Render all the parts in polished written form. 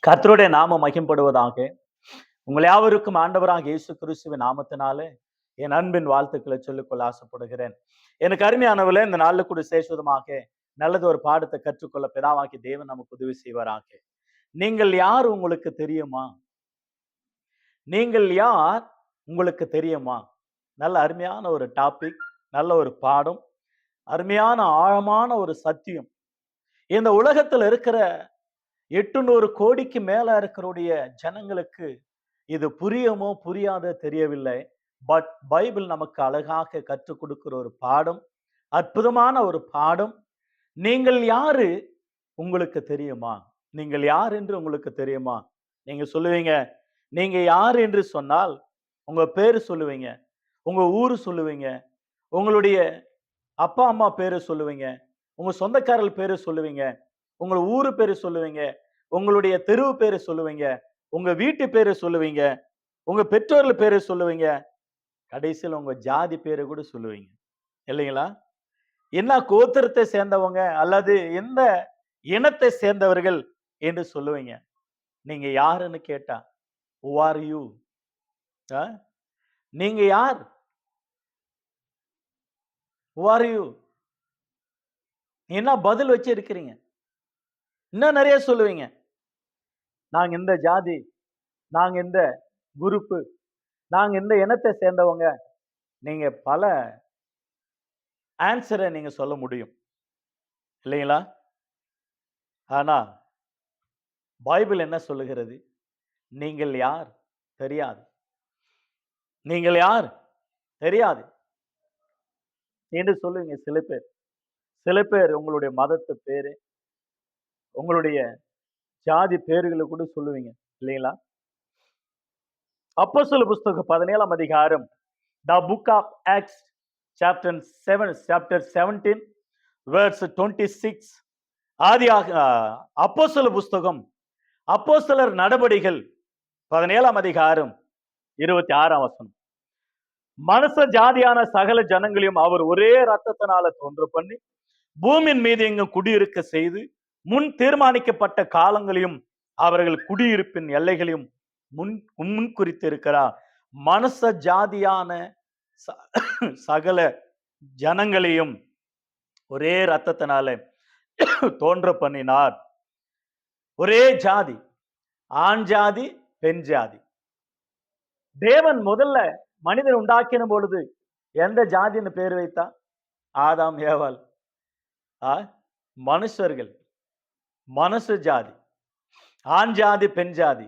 கர்த்தருடைய நாமம் மகிம்படுவதாக. உங்கள் யாவருக்கும் ஆண்டவராக இயேசு கிறிஸ்துவின் நாமத்தினாலே என் அன்பின் வாழ்த்துக்களை சொல்லிக்கொள்ள ஆசைப்படுகிறேன். எனக்கு அருமையானவர்களே, இந்த நாள்ல கூட சேஷுவதமாக நல்லது ஒரு பாடத்தை கற்றுக்கொள்ள பிதாவாகி தேவன் நமக்கு உதவி செய்வாராக. நீங்கள் யார் உங்களுக்கு தெரியுமா? நீங்கள் யார் உங்களுக்கு தெரியுமா? நல்ல அருமையான ஒரு டாபிக், நல்ல ஒரு பாடம், அருமையான ஆழமான ஒரு சத்தியம். இந்த உலகத்துல இருக்கிற 800 கோடிக்கு மேல இருக்கிற ஜனங்களுக்கு இது புரியுமோ புரியாத தெரியவில்லை. பட் பைபிள் நமக்கு அழகாக கற்றுக் கொடுக்கிற ஒரு பாடம், அற்புதமான ஒரு பாடம். நீங்கள் யாரு உங்களுக்கு தெரியுமா? நீங்கள் யார் என்று உங்களுக்கு தெரியுமா? நீங்க சொல்லுவீங்க, நீங்க யார் என்று சொன்னால் உங்க பேரு சொல்லுவீங்க, உங்க ஊரு சொல்லுவீங்க, உங்களுடைய அப்பா அம்மா பேரு சொல்லுவீங்க, உங்க சொந்தக்காரர்கள் பேரு சொல்லுவீங்க, உங்க ஊரு பேரு சொல்லுவீங்க, உங்களுடைய தெருவு பேரு சொல்லுவீங்க, உங்க வீட்டு பேரு சொல்லுவீங்க, உங்க பெற்றோர்கள் பேரு சொல்லுவீங்க, கடைசியில் உங்க ஜாதி பேரு கூட சொல்லுவீங்க இல்லைங்களா? என்ன கோத்திரத்தை சேர்ந்தவங்க அல்லது எந்த இனத்தை சேர்ந்தவர்கள் என்று சொல்லுவீங்க. நீங்க யாருன்னு கேட்டா who are you? நீங்க யார்? who are you? என்ன பதில் வச்சு இருக்கிறீங்க? இன்னும் நிறைய சொல்லுவீங்க. நாங்க இந்த ஜாதி, நாங்க இந்த குரூப்பு, நாங்க இந்த இனத்தை சேர்ந்தவங்க. நீங்க பல ஆன்சரை நீங்க சொல்ல முடியும் இல்லைங்களா? ஆனா பைபிள் என்ன சொல்லுகிறது? நீங்கள் யார் தெரியாது. நீங்கள் யார் தெரியாது என்று சொல்லுவீங்க சில பேர். சில பேர் உங்களுடைய மதத்து பேரு, உங்களுடைய ஜாதி பேர்களை கூட சொல்லுவீங்க இல்லைங்களா? அப்போஸ்தலர் புஸ்தகம் 17ஆம் அதிகாரம், the book of Acts chapter 17 verse 26. ஆதியாக அப்போஸ்தலர் புஸ்தகம், அப்போஸ்தலர் நடபடிகள் 17ஆம் அதிகாரம் 26ஆம் வசனம். மனுஷ ஜாதியான சகல ஜனங்களையும் அவர் ஒரே ரத்தத்தினால தோன்ற பண்ணி பூமியின் மீது எங்கும் குடியிருக்க செய்து முன் தீர்மானிக்கப்பட்ட காலங்களையும் அவர்கள் குடியிருப்பின் எல்லைகளையும் முன் குறித்திருக்கிறார். மனுஷ ஜாதியான சகல ஜனங்களையும் ஒரே ரத்தத்தினால தோன்ற பண்ணினார். ஒரே ஜாதி, ஆண் ஜாதி, பெண் ஜாதி. தேவன் முதல்ல மனிதன் உண்டாக்கின பொழுது எந்த ஜாதின்னு பேர் வைத்தா? ஆதாம் ஏவாள். மனுஷர்கள், மனுஷ ஜாதி, ஆண் ஜாதி, பெண் ஜாதி.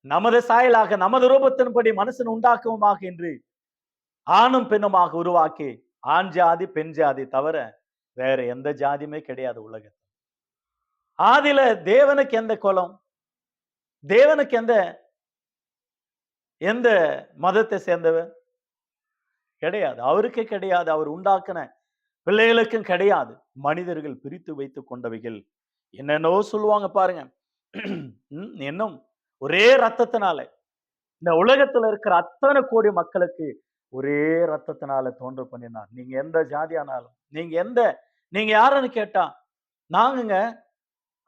நமது சாயலாக நமது ரூபத்தின்படி மனுஷன் உண்டாக்குவோமாக என்று ஆணும் பெண்ணுமாக உருவாக்கி ஆண் ஜாதி பெண் ஜாதி தவிர வேற எந்த ஜாதியுமே கிடையாது உலகத்தில். ஆதியில தேவனுக்கு எந்த குலம், தேவனுக்கு எந்த மதத்தை சேர்ந்தவர் கிடையாது. அவருக்கே கிடையாது. அவர் உண்டாக்கின பிள்ளைகளுக்கும் கிடையாது. மனிதர்கள் பிரித்து வைத்துக் கொண்டவைகள் என்னென்னோ சொல்லுவாங்க பாருங்க. இன்னும் ஒரே ரத்தத்தினால இந்த உலகத்துல இருக்கிற அத்தனை கோடி மக்களுக்கு ஒரே ரத்தத்தினால தோன்ற பண்ணினார். நீங்க எந்த ஜாதியானாலும், நீங்க யாருன்னு கேட்டா நாங்குங்க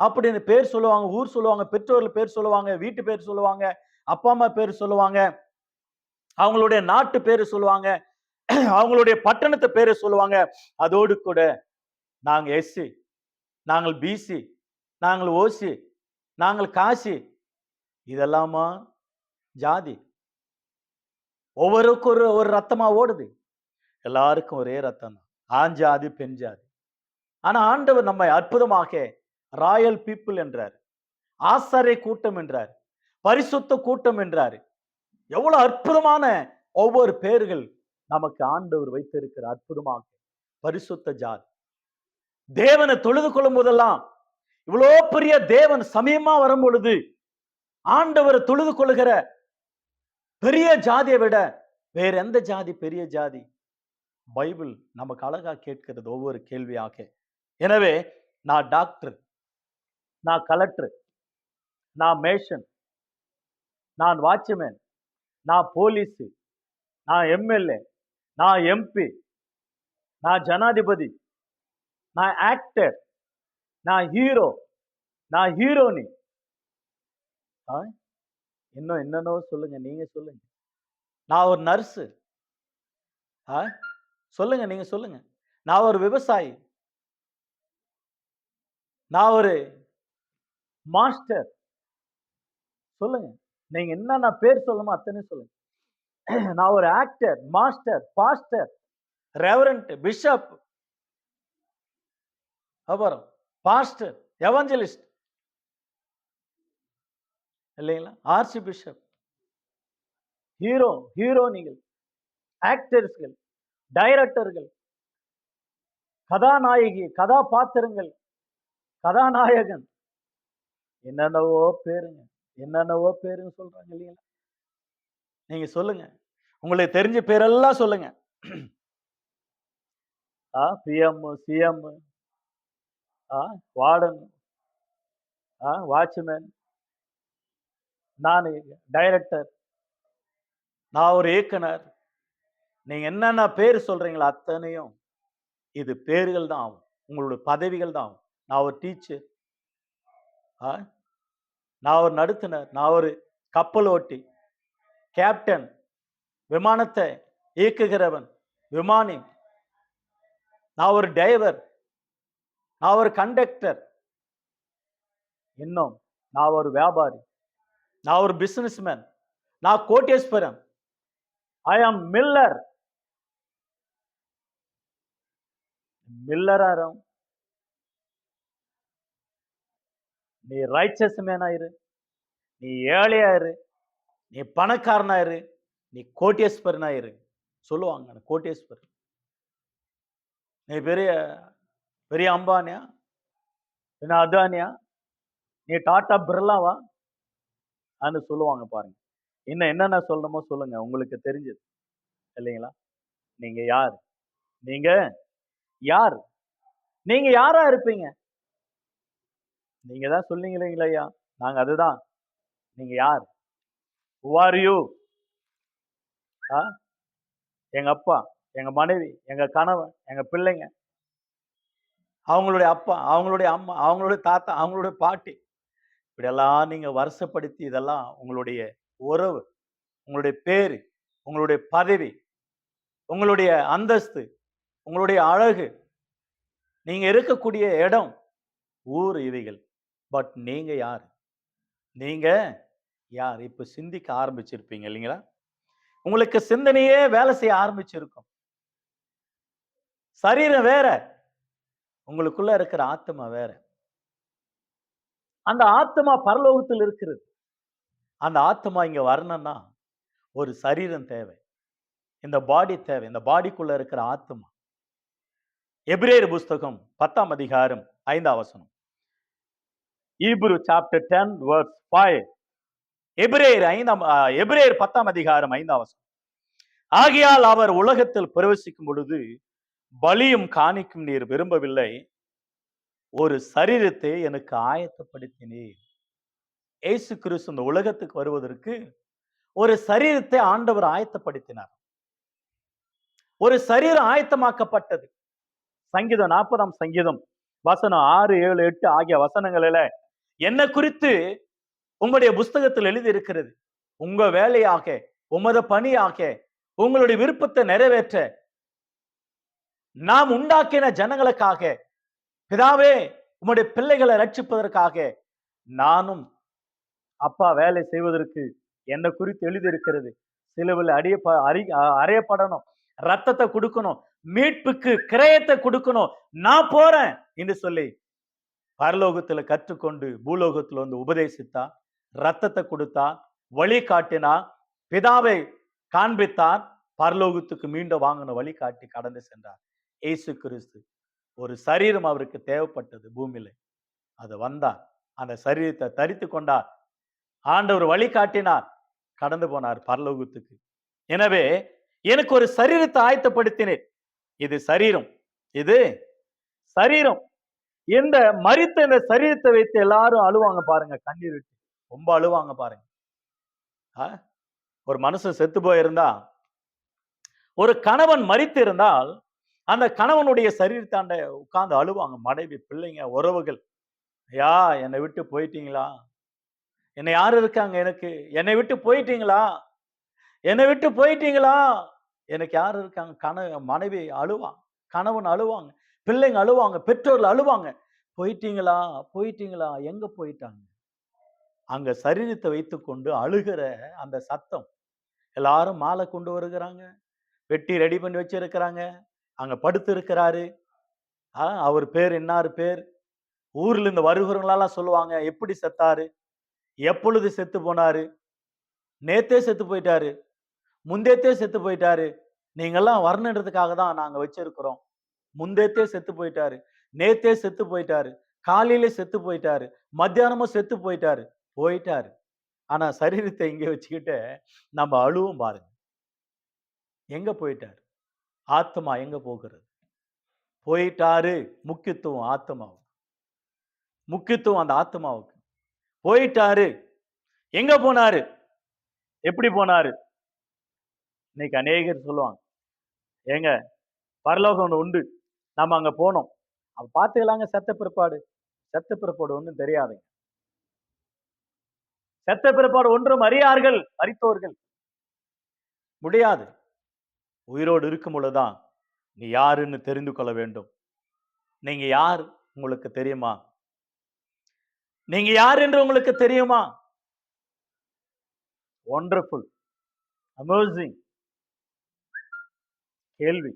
அப்படின்னு பேர் சொல்லுவாங்க, ஊர் சொல்லுவாங்க, பெற்றோர்கள் பேர் சொல்லுவாங்க, வீட்டு பேர் சொல்லுவாங்க, அப்பா அம்மா பேர் சொல்லுவாங்க, அவங்களுடைய நாட்டு பேரு சொல்லுவாங்க, அவங்களுடைய பட்டணத்தை பேரு சொல்லுவாங்க. அதோடு கூட நாங்க எஸ்சி, நாங்கள் பிசி, நாங்கள் ஓசி, நாங்கள் காசி, இதெல்லாமா ஜாதி? ஒவ்வொருக்கும் ஒரு ரத்தமா ஓடுது. எல்லாருக்கும் ஒரே ரத்தம் தான், ஆண் ஜாதி பெண் ஜாதி. ஆனா ஆண்டவர் நம்மை அற்புதமாக ராயல் பீப்புள் என்றார், ஆசாரிய கூட்டம் என்றார், பரிசுத்த கூட்டம் என்றார். எவ்வளவு அற்புதமான ஒவ்வொரு பேர்கள் நமக்கு ஆண்டவர் வைத்திருக்கிற அற்புதமாக பரிசுத்த ஜாதி. தேவனை தொழுது கொள்ளும் போதெல்லாம், இவ்வளோ பெரிய தேவன் சமயமா வரும் பொழுது ஆண்டவரை தொழுது கொள்ளுகிற பெரிய ஜாதியை விட வேற எந்த ஜாதி பெரிய ஜாதி? பைபிள் நமக்கு அழகா கேட்கிறது ஒவ்வொரு கேள்வியாக. எனவே நான் டாக்டர், நான் கலெக்டர், நான் மேஷன், நான் வாட்ச்மேன், நான் போலீஸ், நான் எம்எல்ஏ, நான் எம்பி, நான் ஜனாதிபதி, நான் ஆக்டர், நான் ஹீரோ, நான் ஹீரோனி, ஆ? இன்னும் என்னென்னோ சொல்லுங்க. நீங்க சொல்லுங்க. நான் ஒரு நர்ஸு. ஆ? சொல்லுங்க, நீங்க சொல்லுங்க. நான் ஒரு விவசாயி. நான் ஒரு மாஸ்டர். சொல்லுங்க. நீங்க என்னென்ன பேர் சொல்லணுமோ அத்தனையும் சொல்லுங்க. நான் ஒரு actor, master, pastor, reverend, bishop, அப்புறம் பாஸ்டர், எவஞ்சலிஸ்ட் இல்லைங்களா? ஆர்ச்சி பிஷப், ஹீரோ, ஹீரோனிகள், ஆக்டர்ஸ்கள், டைரக்டர்கள், கதாநாயகி, கதாபாத்திரங்கள், கதாநாயகன், என்னென்னவோ பேருங்க. என்னென்னவோ பேருங்க சொல்றாங்க இல்லைங்களா? நீங்க சொல்லுங்க. உங்களுக்கு தெரிஞ்ச பேரெல்லாம் சொல்லுங்க. பிஎம், சிஎம், வார்டன், வாட்ச்மேன், நான் டைரக்டர், நான் ஒரு இயக்குனர். நீங்க என்னென்ன பேர் சொல்றீங்களோ அத்தனையும் இது பேர்கள் தான் ஆகும். உங்களுடைய பதவிகள் தான் ஆகும். நான் ஒரு டீச்சர், நான் ஒரு நடத்துனர், நான் ஒரு கப்பல் ஓட்டி, கேப்டன், விமானத்தை இயக்குகிறவன், விமானி, நான் ஒரு டிரைவர், நான் ஒரு கண்டக்டர், இன்னும் நான் ஒரு வியாபாரி, நான் ஒரு பிசினஸ்மேன், நான் கோட்டீஸ்வரன், ஐ ஆம் மில்லர். மில்லராரம், நீ ரைச்சஸ் மேனா இரு, நீ ஏழையா இரு, நீ பணக்காரனா இரு, நீ கோட்டீஸ்வரனா இரு. சொல்லுவாங்க கோட்டீஸ்வரன். நீ பெரிய பெரிய அம்பானியா, என்ன அதானியா, நீ டாடா பிர்லாவா சொல்லுவாங்க பாருங்க. இன்னும் என்னென்ன சொல்லணுமோ சொல்லுங்க. உங்களுக்கு தெரிஞ்சது இல்லைங்களா? நீங்க யார்? நீங்க யார்? நீங்க யாரா இருப்பீங்க? நீங்க தான் சொன்னீங்க இல்லைங்களா ஐயா? நாங்க அதுதான். நீங்க யார்? Who are you? ஆ? எங்க அப்பா, எங்க மனைவி, எங்க கணவன், எங்க பிள்ளைங்க, அவங்களுடைய அப்பா, அவங்களுடைய அம்மா, அவங்களுடைய தாத்தா, அவங்களுடைய பாட்டி, இப்படியெல்லாம் நீங்க வருஷப்படுத்தி இதெல்லாம் உங்களுடைய உறவு, உங்களுடைய பேரு, உங்களுடைய பதவி, உங்களுடைய அந்தஸ்து, உங்களுடைய அழகு, நீங்க இருக்கக்கூடிய இடம், ஊர் இவைகள். பட் நீங்க யார்? நீங்க யார்? இப்ப சிந்திக்க ஆரம்பிச்சிருப்பீங்க இல்லைங்களா? உங்களுக்கு சிந்தனையே வேலை செய்ய ஆரம்பிச்சிருக்கும். சரீரம் வேற, உங்களுக்குள்ள இருக்கிற ஆத்மா வேற. அந்த ஆத்மா பரலோகத்தில் இருக்கிறது. அந்த ஆத்மா இங்க வரணும்னா ஒரு சரீரம் தேவை. இந்த பாடி தேவை. இந்த பாடிக்குள்ள இருக்கிற ஆத்மா. எபிரேயர் புஸ்தகம் 10ஆம் அதிகாரம் 5ஆம் வசனம். Hebrew chapter 10 verse 5. எபிரேயர் 10ஆம் அதிகாரம் 5ஆம் வசனம். ஆகையால் அவர் உலகத்தில் பிரவேசிக்கும் பொழுது பலியும் காணிக்கும் நீர் விரும்பவில்லை, ஒரு சரீரத்தை எனக்கு ஆயத்தப்படுத்தினீர். இயேசு கிறிஸ்து இந்த உலகத்துக்கு வருவதற்கு ஒரு சரீரத்தை ஆண்டவர் ஆயத்தப்படுத்தினார். ஒரு சரீரம் ஆயத்தமாக்கப்பட்டது. சங்கீதம் 40ஆம் சங்கீதம் வசனம் 6, 7, 8 ஆகிய வசனங்களில என்ன குறித்து உங்களுடைய புஸ்தகத்தில் எழுதி இருக்கிறது. உங்க வேலையாக, உமது பணியாக, உங்களுடைய விருப்பத்தை நிறைவேற்ற நாம் உண்டாக்கின ஜனங்களுக்காக, பிதாவே உம்முடைய பிள்ளைகளை ரட்சிப்பதற்காக நானும் அப்பா வேலை செய்வதற்கு என்ன குறித்து எழுதி இருக்கிறது. சிலுவையில் அறையப்படணும், ரத்தத்தை கொடுக்கணும், மீட்புக்கு கிரயத்தை கொடுக்கணும், நான் போறேன் என்று சொல்லி பரலோகத்துல கற்றுக்கொண்டு பூலோகத்துல வந்து உபதேசித்தார், ரத்தத்தை கொடுத்தார், வழி காட்டினார், பிதாவை காண்பித்தார், பரலோகத்துக்கு மீண்டும் வாங்கின வழி காட்டி கடந்து சென்றார். இயேசு கிறிஸ்து ஒரு சரீரம் அவருக்கு தேவைப்பட்டது பூமியில. அது வந்தார், அந்த சரீரத்தை தரித்து கொண்டார், ஆண்டவர் வழி காட்டினார், கடந்து போனார் பரலோகத்துக்கு. எனவே எனக்கு ஒரு சரீரத்தை ஆயத்தப்படுத்தினேன். இது சரீரம், இது சரீரம். இந்த மரித்த இந்த சரீரத்தை வைத்து எல்லாரும் அழுவாங்க பாருங்க, கண்ணீர் விட்டு ரொம்ப அழுவாங்க பாருங்க. ஒரு மனுஷன் செத்து போயிருந்தா, ஒரு கணவன் மரித்து இருந்தால் அந்த கணவனுடைய சரீரத்தாண்ட உட்கார்ந்து அழுவாங்க மனைவி, பிள்ளைங்க, உறவுகள். ஐயா என்னை விட்டு போயிட்டீங்களா, என்னை யார் இருக்காங்க எனக்கு? என்னை விட்டு போயிட்டீங்களா? என்னை விட்டு போயிட்டீங்களா? எனக்கு யார் இருக்காங்க? மனைவி அழுவாங்க, கணவன் அழுவாங்க, பிள்ளைங்க அழுவாங்க, பெற்றோர்கள் அழுவாங்க. போயிட்டீங்களா? போயிட்டீங்களா? எங்க போயிட்டாங்க? அங்க சரீரத்தை வைத்துக்கொண்டு அழுகிற அந்த சத்தம். எல்லாரும் மாலை கொண்டு வருகிறாங்க. வெட்டி ரெடி பண்ணி வச்சிருக்கிறாங்க. அங்க படுத்து இருக்கிறாரு. அவர் பேர் இன்னார் பேர். ஊர்ல இருந்து வருகிறவங்களெல்லாம் சொல்லுவாங்க, எப்படி செத்தாரு? எப்பொழுது செத்து போனாரு? நேத்தே செத்து போயிட்டாரு. முந்தேத்தே செத்து போயிட்டாரு. நீங்கெல்லாம் வரணுன்றதுக்காக தான் நாங்க வச்சிருக்கிறோம். முந்தேத்தே செத்து போயிட்டாரு. நேத்தே செத்து போயிட்டாரு. காலையில செத்து போயிட்டாரு. மத்தியானமும் செத்து போயிட்டாரு. போயிட்டாரு. ஆனா சரீரத்தை இங்க வச்சுக்கிட்டு நம்ம அழுவோம் பாருங்க. எங்க போயிட்டாரு? ஆத்மா எங்க போகிறது? போயிட்டாரு. முக்கியத்துவம் ஆத்மாவுக்கு. முக்கியத்துவம் அந்த ஆத்மாவுக்கு. போயிட்டாரு. எங்க போனாரு? எப்படி போனாரு? இன்னைக்கு அநேகர் சொல்லுவாங்க, ஏங்க பரலோகம் ஒண்ணு உண்டு. நம்ம அங்க போனோம். அப்ப பாத்துக்கலாங்க செத்த பிற்பாடு. செத்த பிற்பாடு ஒண்ணும் தெரியாதுங்க. செத்த பிற்பாடு ஒன்றும் அறியார்கள் மரித்தோர்கள். முடியாது. உயிரோடு இருக்கும் பொழுதுதான் நீ யாருன்னு தெரிந்து கொள்ள வேண்டும். நீங்க யார் உங்களுக்கு தெரியுமா? நீங்க யார் என்று உங்களுக்கு தெரியுமா? ஒண்டர்ஃபுல், அமேசிங் கேள்வி.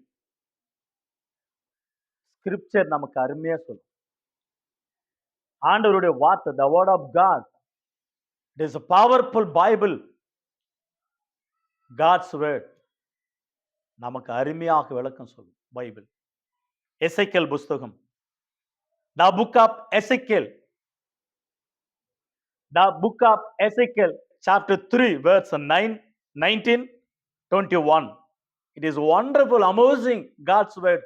ஸ்கிரிப்சர் நமக்கு அருமையா சொல்லும். ஆண்டவருடைய வார்த்தை, the word of God. It is a powerful Bible. God's word. நமக்கு அருமையாக விளக்கம் சொல்லும் பைபிள். எசேக்கியேல் புஸ்தகம். The book of Ezekiel. The book of Ezekiel, chapter 3, verse 9, 19, 21. It is wonderful, amazing God's word.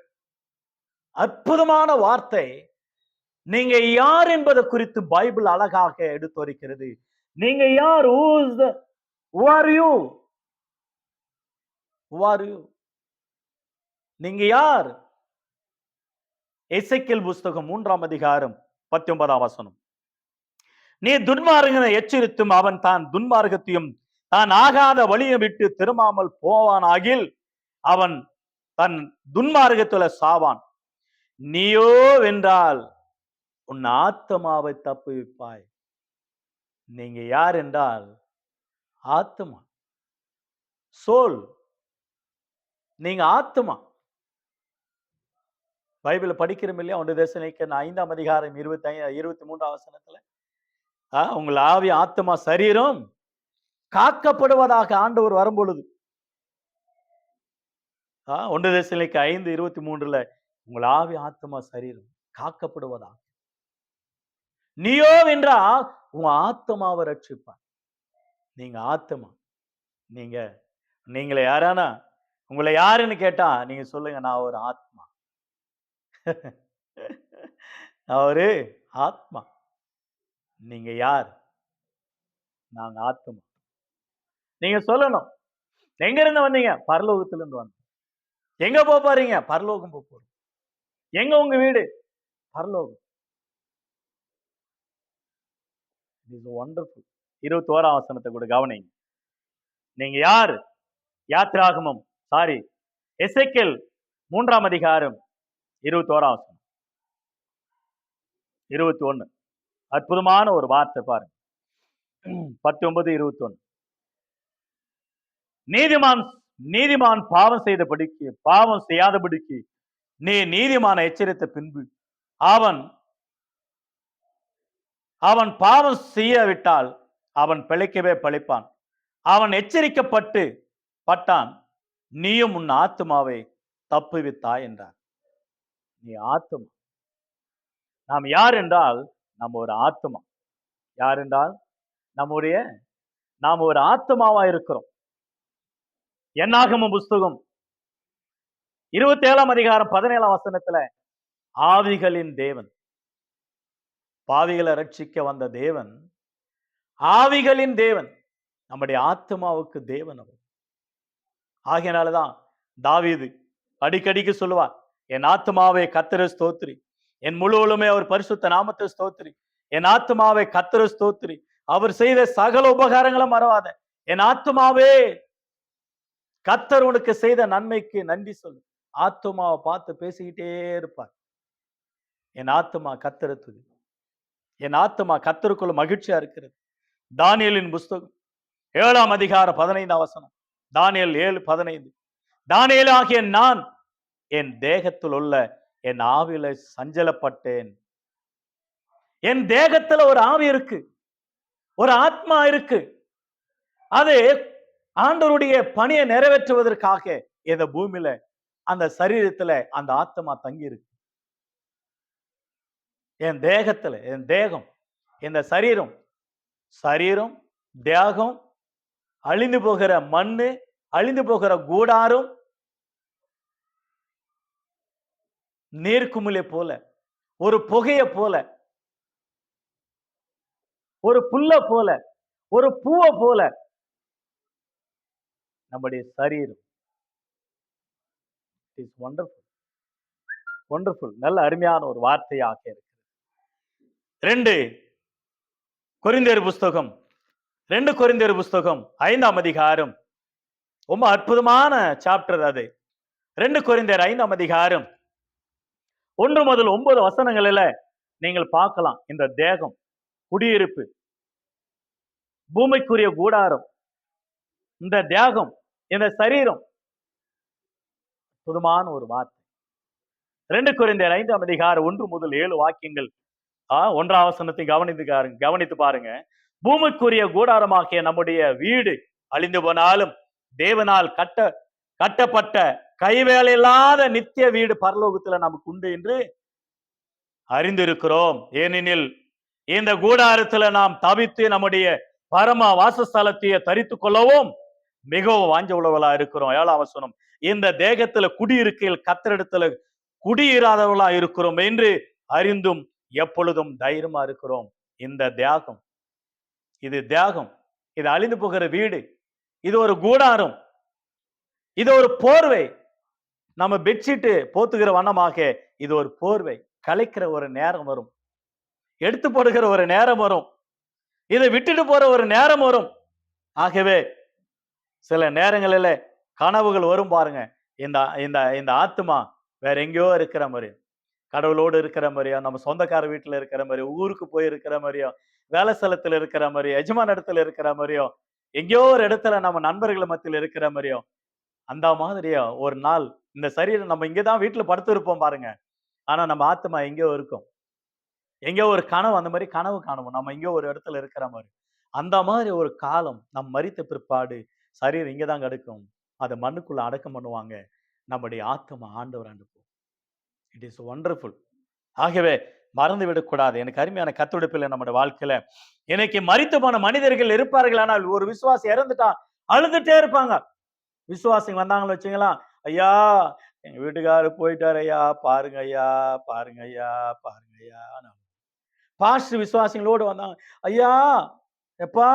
அற்புதமான வார்த்தை. நீங்க யார் என்பது குறித்து பைபிள் அழகாக எடுத்துரைக்கிறது. நீங்க யார்? Who are you? Who are you? நீங்க யார்? எசேக்கியேல் புஸ்தகம் 3ஆம் அதிகாரம் 19ஆம் வசனம். நீ துன்மார்கனை எச்சரித்தும் அவன் தான் துன்மார்க்கத்தையும் தான் ஆகாத வழியை விட்டு திரும்பாமல் போவானாகில் அவன் தன் துன்மார்க்கத்துல சாவான். நீயோ வென்றால் உன் ஆத்மாவை தப்புவிப்பாய். நீங்க யார் என்றால் ஆத்மா, சோல். நீங்க ஆத்மா. பைபிள் படிக்கிறோம் இல்லையா? 1 தெசலோனிக்கேயர் 5ஆம் அதிகாரம் 23ஆம் வசனத்துல உங்கள் ஆவி, ஆத்மா, சரீரம் காக்கப்படுவதாக ஆண்டவர் வரும்பொழுது 1 தெசலோனிக்கேயர் 5:23 உங்கள் ஆவி, ஆத்மா, சரீரம் காக்கப்படுவதாக. நீயோ என்றால் உங்க ஆத்மாவை ரட்சிப்பார். நீங்க ஆத்மா. நீங்களே யாரானா உங்களை யாருன்னு கேட்டா நீங்க சொல்லுங்க, நான் ஒரு ஆத்மா. நான் ஒரு ஆத்மா. நீங்க யார்? நாங்க ஆத்மா. நீங்க சொல்லணும், எங்க இருந்து வந்தீங்க? பரலோகத்துல இருந்து வந்தோம். எங்க போறீங்க? பரலோகம் போறோம். எங்க உங்க வீடு? பரலோகம். Is wonderful. 21ஆம் வசனத்தை கூட கவனிங்க. நீங்க யார்? யாத்ராகமம், எசேக்கியேல் 3ஆம் அதிகாரம் 21ஆம் வசனம். 21. அற்புதமான ஒரு வார்த்தை பாருங்க. 19, 21. நீதிமான் பாவம் செய்யாதபடிக்கு நீ நீதிமான எச்சரித்த பின்பு அவன் பாவம் செய்யாவிட்டால் அவன் பிழைக்கவே பிழைப்பான். அவன் எச்சரிக்கப்பட்டான், நீயும் உன் ஆத்மாவை தப்புவித்தாய் என்றார். நீ ஆத்மா. நாம் யார் என்றால் நம்ம ஒரு ஆத்மா. யார் என்றால் நாம் ஒரு ஆத்மாவா இருக்கிறோம். என்னாகமம் புஸ்தகம் 27ஆம் அதிகாரம் 17ஆம் வசனத்துல ஆவிகளின் தேவன், பாவிகளை ரட்சிக்க வந்த தேவன், ஆவிகளின் தேவன், நம்முடைய ஆத்மாவுக்கு தேவன் அவர். ஆகையினாலதான் தாவீது அடிக்கடிக்கு சொல்லுவார், என் ஆத்மாவை கர்த்தரை ஸ்தோத்திரி, என் முழுவதுமே அவர் பரிசுத்த நாமத்தை ஸ்தோத்திரி, என் ஆத்மாவை கர்த்தரை ஸ்தோத்திரி, அவர் செய்த சகல உபகாரங்களும் மறவாத. என் ஆத்துமாவே கர்த்தர் உனக்கு செய்த நன்மைக்கு நன்றி சொல்லு. ஆத்துமாவை பார்த்து பேசிக்கிட்டே இருப்பார். என் ஆத்துமா கர்த்தரை துதி. என் ஆத்துமா கர்த்தருக்குள்ள மகிழ்ச்சியா இருக்கிறது. தானியேலின் புஸ்தகம் 7ஆம் அதிகாரம் 15ஆம் வசனம். தானியேல் 7:15. தானியேல் ஆகிய நான் என் தேகத்தில் உள்ள என் ஆவியில சஞ்சலப்பட்டேன். என் தேகத்துல ஒரு ஆவி இருக்கு, ஒரு ஆத்மா இருக்கு. அது ஆண்டவருடைய பணியை நிறைவேற்றுவதற்காக இந்த பூமியில அந்த சரீரத்துல அந்த ஆத்மா தங்கி இருக்கு. என் தேகத்துல, என் தேகம், இந்த சரீரம், தேகம், அழிந்து போகிற மண்ணு, அழிந்து போகிற கூடாரம், நீர்க்குமிழை போல, ஒரு புகைய போல, ஒரு புல்ல போல, ஒரு பூவை போல நம்முடைய சரீரம். Is wonderful, wonderful. நல்ல அருமையான ஒரு வார்த்தையாக இருக்கு. 2 கொரிந்தியர் புஸ்தகம் 2 கொரிந்தியர் புஸ்தகம் 5ஆம் அதிகாரம். ரொம்ப அற்புதமான சாப்டர் அது. 2 கொரிந்தியர் 5ஆம் அதிகாரம் 1 முதல் 9 வசனங்களில நீங்கள் பார்க்கலாம். இந்த தேகம், குடியிருப்பு, பூமிக்குரிய கூடாரம், இந்த தேகம், இந்த சரீரம், அற்புதமான ஒரு வார்த்தை. 2 கொரிந்தியர் 5ஆம் அதிகாரம் 1 முதல் 7 வாக்கியங்கள். 1ஆம் வசனத்தை கவனித்து பாருங்க. பூமிக்குரிய கூடாரமாகிய நம்முடைய வீடு அழிந்து போனாலும் தேவனால் கட்டப்பட்ட கைவேலை இல்லாத நித்திய வீடு பரலோகத்துல நமக்கு உண்டு என்று அறிந்திருக்கிறோம். ஏனெனில் இந்த கூடாரத்துல நாம் தவித்து நம்முடைய பரம வாசஸ்தலத்தையே தரித்து கொள்ளவும் மிகவும் வாஞ்ச உள்ளவர்களா இருக்கிறோம். 7ஆம் வசனம். இந்த தேகத்துல குடியிருக்கையில் கர்த்தரிடத்துல குடியிராதவர்களா இருக்கிறோம் என்று அறிந்தும் எப்பொழுதும் தைரியமா இருக்கிறோம். இந்த தியாகம், இது தியாகம், இது அழிந்து போகிற வீடு, இது ஒரு கூடாரம், இது ஒரு போர்வை. நம்ம பெட்ஷீட்டு போத்துகிற வண்ணமாக இது ஒரு போர்வை. கலைக்கிற ஒரு நேரம் வரும், எடுத்து போடுகிற ஒரு நேரம் வரும், இதை விட்டுட்டு போற ஒரு நேரம் வரும். ஆகவே சில நேரங்களில கனவுகள் வரும் பாருங்க. இந்த இந்த இந்த ஆத்மா வேற எங்கேயோ இருக்கிற மாதிரி, கடவுளோடு இருக்கிற மாதிரியோ, நம்ம சொந்தக்கார வீட்டுல இருக்கிற மாதிரியோ, ஊருக்கு போய் இருக்கிற மாதிரியோ, வேலை ஸ்தலத்துல இருக்கிற மாதிரியோ, எஜமான இடத்துல இருக்கிற மாதிரியோ, எங்கேயோ ஒரு இடத்துல நம்ம நண்பர்கள் மத்தியில் இருக்கிற மாதிரியோ, அந்த மாதிரியா ஒரு நாள் இந்த சரீரம் நம்ம இங்கதான் வீட்டுல படுத்து இருப்போம் பாருங்க. ஆனா நம்ம ஆத்மா எங்கேயோ இருக்கும். எங்கேயோ ஒரு கனவு, அந்த மாதிரி கனவு காணுவோம். நம்ம எங்கேயோ ஒரு இடத்துல இருக்கிற மாதிரி. அந்த மாதிரி ஒரு காலம் நம் மரித்த பிற்பாடு சரீரம் இங்கதான் கிடக்கும். அதை மண்ணுக்குள்ள அடக்கம் பண்ணுவாங்க. நம்முடைய ஆத்மா ஆண்டவர் ஆண்டு போகும். It is wonderful. ஆகவே மறந்து விடக்கூடாது. எனக்கு அருமையான கர்த்தருடைய பிள்ளை, நம்முடைய வாழ்க்கையில இன்னைக்கு மரித்து போன மனிதர்கள் இருப்பார்கள். ஆனால் ஒரு விசுவாசி இறந்துட்டா அழுதுட்டே இருப்பாங்க. விசுவாசிங்க வந்தாங்கன்னு வச்சுங்களா, ஐயா எங்க வீட்டுக்காரரு போயிட்டாரு ஐயா, பாருங்க ஐயா, பாருங்க ஐயா, பாருங்க ஐயா. பாஸ்டர் விசுவாசிங்களோடு வந்தாங்க, ஐயா எப்பா,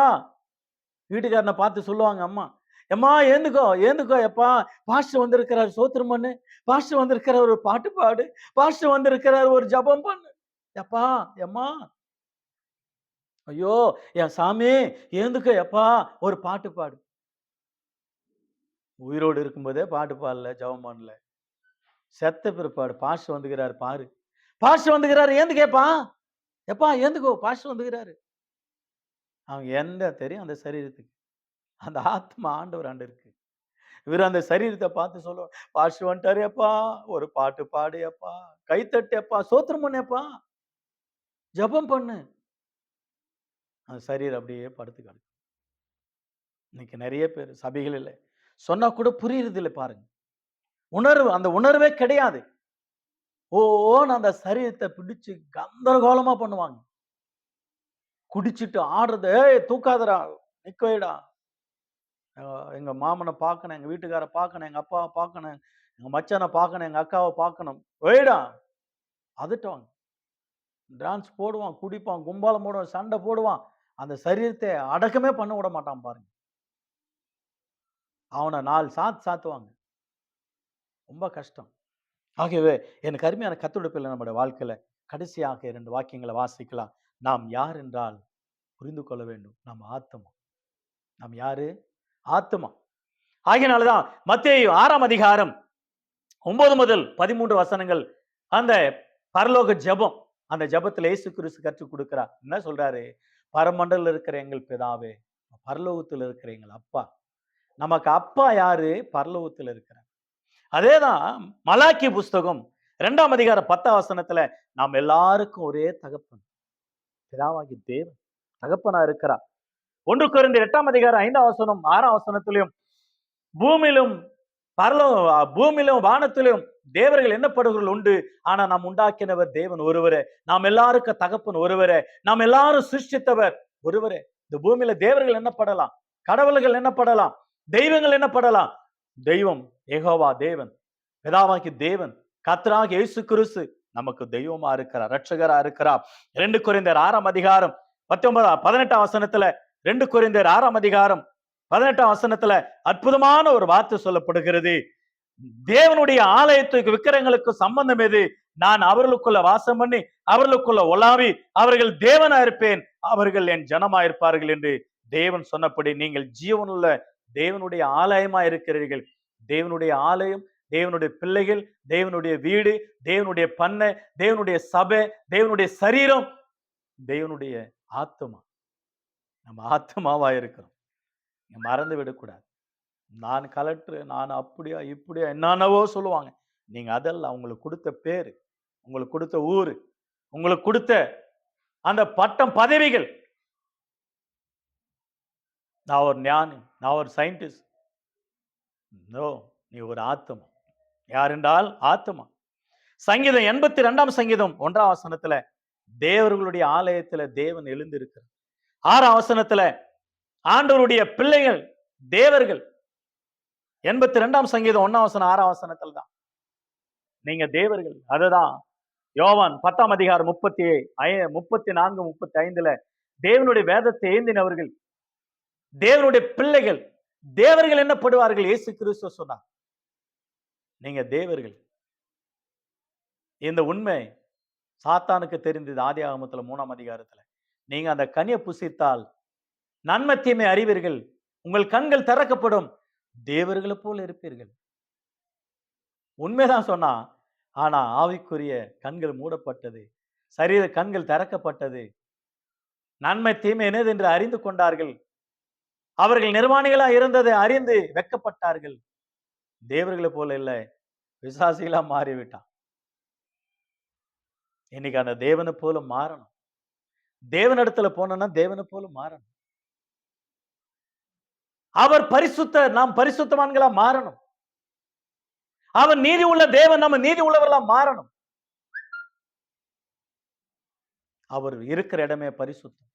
வீட்டுக்காரனை பார்த்து சொல்லுவாங்க அம்மா, எம்மா ஏந்துக்கோ ஏந்துக்கோ எப்பா, பாஸ்டர் வந்திருக்கிறார் சோத்திரம் பண்ணு, பாஸ்டர் வந்திருக்கிறார் ஒரு பாட்டு பாடு, பாஸ்டர் வந்திருக்கிறார் ஒரு ஜபம் பண்ணு. எப்பா எம்மா, ஐயோ என் சாமி ஏந்துக்கோ எப்பா ஒரு பாட்டு பாடு. உயிரோடு இருக்கும்போதே பாட்டு பாடல, ஜபம் பண்ணல. செத்த பிற்பாடு பாஸ்டர் வந்துகிறாரு பாரு, பாஸ்டர் வந்துகிறாரு ஏந்துக்கேப்பா, எப்பா ஏந்துக்கோ பாஸ்டர் வந்துகிறாரு. அவங்க எந்த தெரியும் அந்த சரீரத்துக்கு, அந்த ஆத்மா ஆண்டவர் ஆண்டு இருக்கு. இவர் அந்த சரீரத்தை பார்த்து சொல்லுவோம், பாஸ்டர் வந்துட்டாரு எப்பா ஒரு பாட்டு பாடு எப்பா, கைத்தட்டு எப்பா, சோத்திரம் பண்ணப்பா, ஜபம் பண்ணு. அந்த சரீரம் அப்படியே படுத்து கிடக்கு. இன்னைக்கு நிறைய பேர் சபைகள் இல்லை, சொன்னா கூட புரியுறது இல்லை பாருங்க. உணர்வு, அந்த உணர்வே கிடையாது. ஓன்னு அந்த சரீரத்தை பிடிச்சு கந்தரகோலமா பண்ணுவாங்க. குடிச்சிட்டு ஆடுறது, ஏய் தூக்காதடா, நிக்க வைடா, எங்க மாமனை பார்க்கணும், எங்க வீட்டுக்கார பார்க்கணும், எங்க அப்பாவை பார்க்கணும், எங்க மச்சானை பார்க்கணும், எங்க அக்காவை பார்க்கணும், வைடா அதட்டுவாங்க. டான்ஸ் போடுவான், குடிப்பான், கும்பாலம் போடுவான், சண்டை போடுவான். அந்த சரீரத்தை அடக்கமே பண்ண விட மாட்டான் பாருங்க. அவனை 4 சாத்துவாங்க. ரொம்ப கஷ்டம். ஆகவே எனக்கு அருமையான கர்த்தருடைய பிள்ளை, நம்முடைய வாழ்க்கையில கடைசியாக 2 வாக்கியங்களை வாசிக்கலாம். நாம் யார் என்றால் புரிந்து கொள்ள வேண்டும். நாம் ஆத்துமா. நாம் யாரு? ஆத்துமா. ஆகையினாலதான் மத்தேயு 6ஆம் அதிகாரம் 9 முதல் 13 வசனங்கள் அந்த பரலோக ஜெபம். அந்த ஜெபத்துல இயேசு கிறிஸ்து கற்றுக் கொடுக்கிறார். என்ன சொல்றாரு? பரமண்டல இருக்கிற எங்கள் பிதாவே, பரலோகத்தில் இருக்கிற எங்கள் அப்பா. நமக்கு அப்பா யாரு? பரலோகத்தில் இருக்கிறார். அதேதான் மலாக்கி புஸ்தகம் 2ஆம் அதிகாரம் 10ஆம் வசனத்துல நாம் எல்லாருக்கும் ஒரே தகப்பன், பிதாவாகி தேவன் தகப்பனா இருக்கிறார். 1 கொரிந்தியர் 8ஆம் அதிகாரம் 5ஆம் வசனம் 6ஆம் வசனத்திலும் பூமியிலும் பூமியிலும் வானத்திலும் தேவர்கள் என்னப்படுவர்கள் உண்டு, ஆனா நாம் உண்டாக்கினவர் தேவன் ஒருவரே. நாம் எல்லாருக்கும் தகப்பன் ஒருவரே. நாம் எல்லாரும் சிருஷ்டித்தவர் ஒருவரே. இந்த பூமியில தேவர்கள் என்னப்படலாம், கடவுள்கள் என்னப்படலாம், தெய்வங்கள் என்னப்படலாம். தெய்வம் யெகோவா தேவன், பிதாவாகி தேவன், கர்த்தராகிய இயேசு கிறிஸ்து நமக்கு தெய்வமா இருக்கிறார், ரட்சகரா இருக்கிறார். 2 கொரிந்தியர் 6ஆம் அதிகாரம் 18ஆம் வசனத்துல 2 கொரிந்தியர் 6ஆம் அதிகாரம் 18ஆம் வசனத்துல அற்புதமான ஒரு வார்த்தை சொல்லப்படுகிறது. தேவனுடைய ஆலயத்துக்கு விக்கிரங்களுக்கு சம்பந்தம் எது? நான் அவர்களுக்குள்ள வாசம் பண்ணி அவர்களுக்குள்ள ஒலாவி அவர்கள் தேவனா இருப்பேன், அவர்கள் என் ஜனமா இருப்பார்கள் என்று தேவன் சொன்னபடி நீங்கள் ஜீவனுள்ள தேவனுடைய ஆலயமா இருக்கிறீர்கள். தேவனுடைய ஆலயம், தேவனுடைய பிள்ளைகள், தேவனுடைய வீடு, தேவனுடைய பண்ணை, தேவனுடைய சபை, தேவனுடைய சரீரம், தேவனுடைய ஆத்மா. நம்ம ஆத்மாவா இருக்கிறோம். மறந்து விடக்கூடாது. நான் கலெக்டர், நான் அப்படியா இப்படியா என்னென்னவோ சொல்லுவாங்க. நீங்க அதெல்லாம் உங்களுக்கு கொடுத்த பேரு, உங்களுக்கு கொடுத்த ஊரு, உங்களுக்கு கொடுத்த அந்த பட்டம் பதவிகள். நான் ஒரு ஞானி, நான் ஒரு சயின்டிஸ்ட். நோ, நீ ஒரு ஆத்மா. யார் என்றால் ஆத்மா. சங்கீதம் 82ஆம் சங்கீதம் 1ஆம் வசனத்துல தேவர்களுடைய ஆலயத்துல தேவன் எழுந்திருக்கிறார். 6ஆம் வசனத்துல ஆண்டவருடைய பிள்ளைகள் தேவர்கள். 82ஆம் சங்கீதம் 1ஆம் வசனம் 6ஆம் வசனத்துல தான் நீங்க தேவர்கள். அதுதான் யோவான் 10ஆம் அதிகாரம் 34 35ல தேவனுடைய வேதத்தை ஏந்தினவர்கள், தேவனுடைய பிள்ளைகள், தேவர்கள் என்னப்படுவார்கள்? இயேசு கிறிஸ்து சொன்னார், நீங்க தேவர்கள். இந்த உண்மை சாத்தானுக்கு தெரிந்தது ஆதியாகமத்துல 3ஆம் அதிகாரத்துல. நீங்க அந்த கனியை புசித்தால் நன்மை தீமை அறிவீர்கள், உங்கள் கண்கள் திறக்கப்படும், தேவர்களை போல இருப்பீர்கள். உண்மைதான் சொன்னா. ஆனா ஆவிக்குரிய கண்கள் மூடப்பட்டது, சரீர கண்கள் திறக்கப்பட்டது. நன்மை தீமை என்னது என்று அறிந்து கொண்டார்கள். அவர்கள் நிர்வாணிகளா இருந்ததை அறிந்து வெட்கப்பட்டார்கள். தேவர்களை போல இல்ல, விசுவாசிகளா மாறிவிட்டான். இன்னைக்கு அந்த தேவனை போல மாறணும். தேவனிடத்துல போனோம்னா தேவனை போல மாறணும். அவர் பரிசுத்தர், நாம் பரிசுத்தவான்களா மாறணும். அவர் நீதி உள்ள தேவன், நம்ம நீதி உள்ளவர்களா மாறணும். அவர் இருக்கிற இடமே பரிசுத்தம்,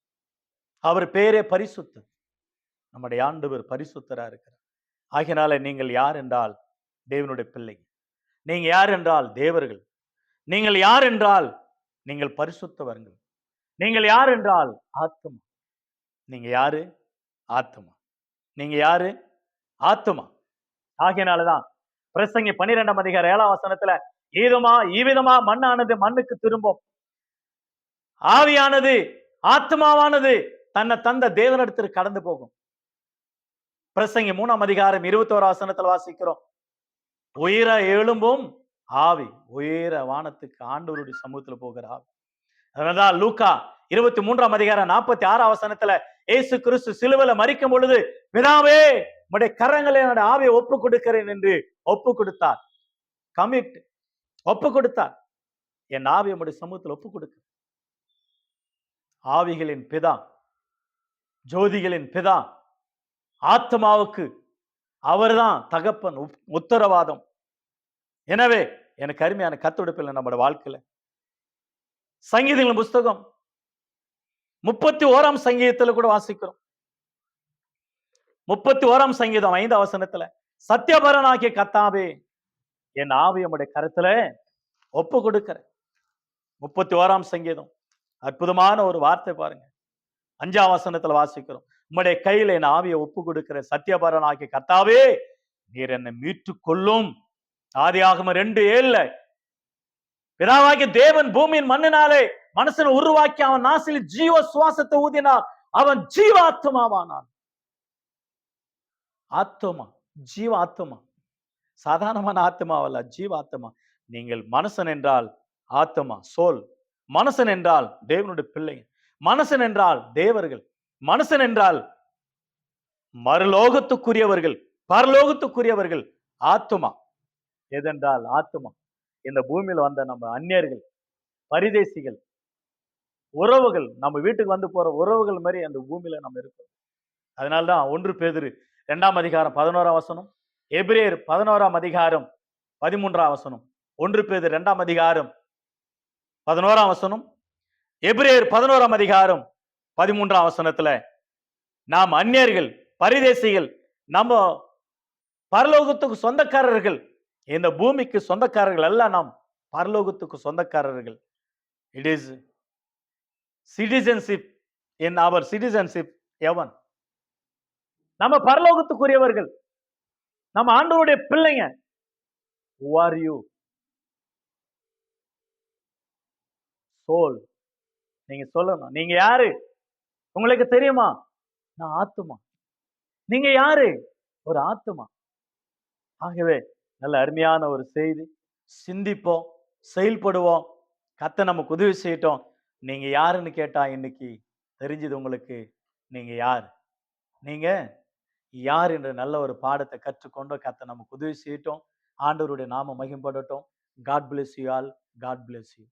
அவர் பேரே பரிசுத்தம். நம்முடைய ஆண்டவர் பரிசுத்தரா இருக்கிறார். ஆகினால நீங்கள் யார் என்றால் தேவனுடைய பிள்ளை. நீங்க யார் என்றால் தேவர்கள். நீங்கள் யார் என்றால் நீங்கள் பரிசுத்தவர்கள். நீங்கள் யார் என்றால் ஆத்மா. நீங்க யாரு? ஆத்மா. நீங்க யாரு? ஆத்மா. ஆகையினாலதான் பிரசங்கி 12ஆம் அதிகாரம் 7ஆம் வசனத்துல ஈவிதமா மண்ணானது மண்ணுக்கு திரும்பும், ஆவியானது ஆத்மாவானது தன்னை தந்த தேவனிடத்திற்கு கடந்து போகும். பிரசங்கி 3ஆம் அதிகாரம் 21ஆம் வசனத்துல வாசிக்கிறோம், உயிர எழும்பும் ஆவி, உயிர வானத்துக்கு ஆண்டவருடைய சமூகத்துல போகிற ஆவி. அதனால்தான் லூக்கா 23ஆம் அதிகாரம் 46ஆம் வசனத்துல இயேசு கிறிஸ்து சிலுவையில மரிக்கும் பொழுது, பிதாவே உம்முடைய கரங்களை என்னுடைய ஆவியை ஒப்பு கொடுக்கிறேன் என்று ஒப்பு கொடுத்தார். கமிட், ஒப்பு கொடுத்தார். என் ஆவியை உம்முடைய சமூகத்தில் ஒப்பு கொடுக்க. ஆவிகளின் பிதா, ஜோதிகளின் பிதா, ஆத்மாவுக்கு அவர்தான் தகப்பன், உத்தரவாதம். எனவே எனக்கு அருமையான கத்துடுப்பில் நம்முடைய வாழ்க்கையில சங்கீதங்களின் புஸ்தகம் 31ஆம் சங்கீதத்துல கூட வாசிக்கிறோம். 31ஆம் சங்கீதம் 5ஆம் வசனத்துல, சத்தியபரனாகிய கர்த்தாவே என் ஆவியை உம்முடைய கரத்துல ஒப்பு கொடுக்கிறேன். 31ஆம் சங்கீதம் அற்புதமான ஒரு வார்த்தை பாருங்க. 5ஆம் வசனத்துல வாசிக்கிறோம், உம்முடைய கையில என் ஆவியை ஒப்பு கொடுக்கிற சத்தியபரனாகிய கர்த்தாவே நீர் என்னை மீட்டுக் கொள்ளும். ஆதியாகமம் 2:7 பிதாவாகிய தேவன் பூமியின் மண்ணினாலே மனுஷனை உருவாக்கி அவன் நாசில் ஜீவ சுவாசத்தை ஊதினார். அவன் ஜீவாத்மாவானான். ஆத்துமா, ஜீவாத்துமா, சாதாரணமான ஆத்மாவல்ல, ஜீவாத்மா. நீங்கள் மனுஷன் என்றால் ஆத்மா, சோல். மனுஷன் என்றால் தேவனுடைய பிள்ளைங்க. மனுஷன் என்றால் தேவர்கள். மனுஷன் என்றால் மறுலோகத்துக்குரியவர்கள், பரலோகத்துக்குரியவர்கள். ஆத்துமா எதென்றால் ஆத்துமா. இந்த பூமியில வந்த நம்ம அந்நியர்கள், பரிதேசிகள், உறவுகள், நம்ம வீட்டுக்கு வந்து போற உறவுகள் மாதிரி அந்த பூமியில நம்ம இருக்கோம். அதனால்தான் 1 பேதுரு 2ஆம் அதிகாரம் 11ஆம் வசனம், எபிரேயர் 11ஆம் அதிகாரம் 13ஆம் வசனம், 1 பேதுரு 2ஆம் அதிகாரம் 11ஆம் வசனம், எபிரேயர் 11ஆம் அதிகாரம் 13ஆம் வசனத்துல நாம் அந்நியர்கள், பரிதேசிகள், நம்ம பரலோகத்துக்கு சொந்தக்காரர்கள். இந்த பூமிக்கு சொந்தக்காரர்கள் அல்ல, நாம் பரலோகத்துக்கு சொந்தக்காரர்கள். It is citizenship in our citizenship heaven. நம்ம பரலோகத்துக்குரியவர்கள், நம்ம ஆண்டவருடைய பிள்ளைங்க. Who are you? Soul. நீங்க சொல்லணும், நீங்க யாரு? உங்களுக்கு தெரியுமா? நான் ஆத்துமா. நீங்க யாரு? ஒரு ஆத்துமா. ஆகவே நல்ல அருமையான ஒரு செய்தி. சிந்திப்போம், செயல்படுவோம். கர்த்தர் நமக்கு உதவி செய்யட்டும். நீங்க யாருன்னு கேட்டா இன்னைக்கு தெரிஞ்சது உங்களுக்கு. நீங்க யார்? நீங்க யார் என்ற நல்ல ஒரு பாடத்தை கற்றுக்கொண்டு கர்த்தர் நமக்கு உதவி செய்யட்டும். ஆண்டவருடைய நாமம் மகிமைப்படட்டும். God bless you all. God bless you.